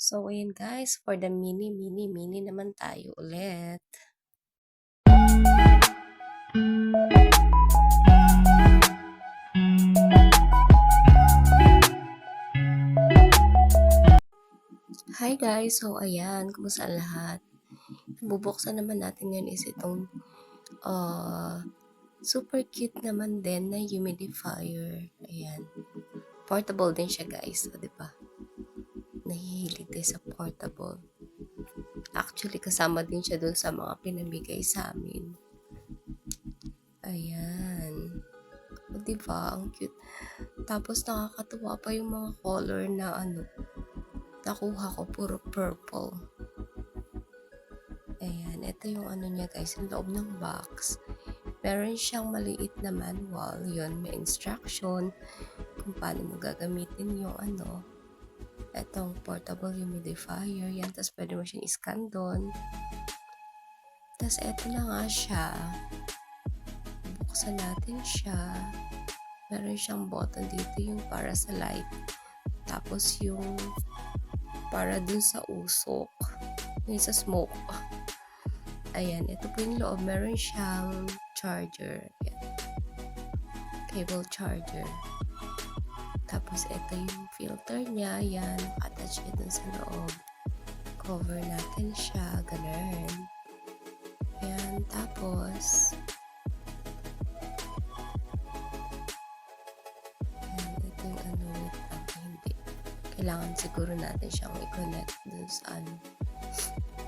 So, ayun guys, for the mini naman tayo ulit. Hi guys! So, ayan, kumusta lahat? Bubuksan naman natin ngayon is itong super cute naman din na humidifier. Ayan. Portable din siya guys. O, diba? Nahihilig tayo sa portable. Actually, kasama din siya dun sa mga pinamigay sa amin. Ayan. O, diba? Ang cute. Tapos, nakakatuwa pa yung mga color na nakuha ko. Puro purple. Ayan. Ito yung niya guys. Yung loob ng box. Meron siyang maliit na manual. Yun, may instruction kung paano mo gagamitin yung etong portable humidifier. Yan, tapos pwede mo siyang iscan doon. Tapos eto na nga siya. Buksan natin siya. Meron siyang button dito yung para sa light. Tapos yung para dun sa usok. Yung sa smoke. Ayan, ito po yung loob. Meron siyang charger. Ayan. Cable charger. Tapos, ito yung filter niya. Yan. Attach niya dun sa loob. Cover natin siya. Ganun. Yan. Tapos, yan. Ito yung hindi. Kailangan siguro natin siyang i-connect dun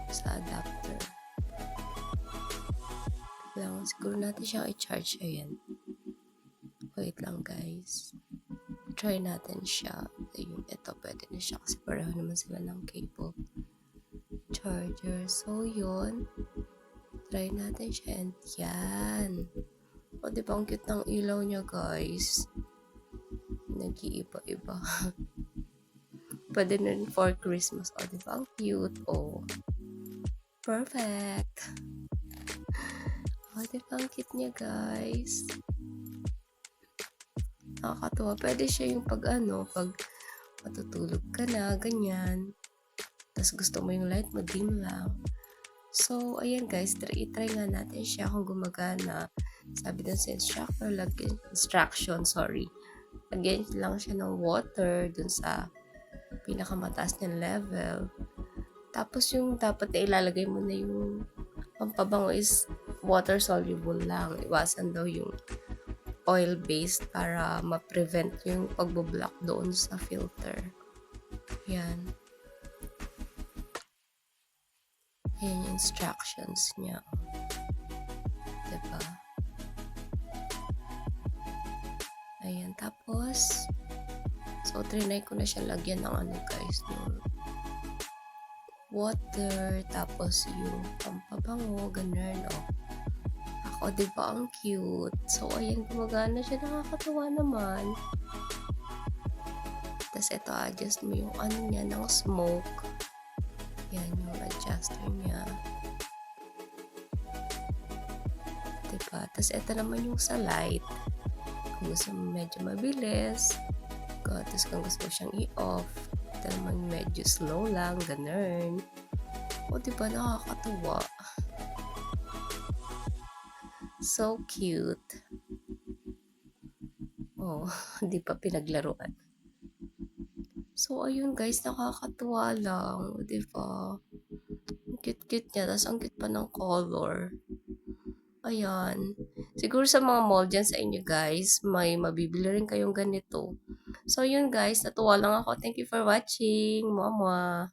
sa adapter. Kailangan siguro natin siyang i-charge. Ayan. Wait lang, guys. Try natin siya. Ayun, ito pwede na siya kasi pareho naman sila ng cable charger. So, yun. Try natin siya and yan. O, diba ang cute ng ilaw niya, guys? Nag-iiba-iba. Pwede na rin for Christmas. O, diba ang cute? O, perfect. O, diba ang cute niya, guys? Nakakatuwa. Pwede siya yung pag matutulog ka na, ganyan. Tapos gusto mo yung light mo, dim lang. So, ayan guys, try nga natin siya kung gumagana. Sabi dun sa instruction, lagyan lang siya ng water dun sa pinakamataas niyang level. Tapos yung dapat na ilalagay mo na yung pampabango is water soluble lang. Iwasan daw yung oil-based para ma-prevent yung pagbo-block doon sa filter. Yan. Ayan yung instructions niya. Diba? Ayan. Tapos, so, trinay ko na siya lagyan ng guys, yung water, tapos yung pampabango, ganun, O, diba ang cute? So, ayan, gumagana siya. Nakakatuwa naman. Tapos, ito, adjust mo yung niya ng smoke. Yan, yung adjuster niya. Diba? Tapos, ito naman yung sa light. Kung gusto mo medyo mabilis. Tapos, kung gusto mo siyang i-off. Ito naman medyo slow lang. Ganun. O, diba? Nakakatuwa. So cute. Oh, hindi pa pinaglaruan. So, ayun guys, nakakatuwa lang. Diba? Ang cute-cute niya. Tapos, ang cute pa ng color. Ayan. Siguro sa mga mall dyan sa inyo guys, may mabibili rin kayong ganito. So, yun guys, natuwa lang ako. Thank you for watching. Mama.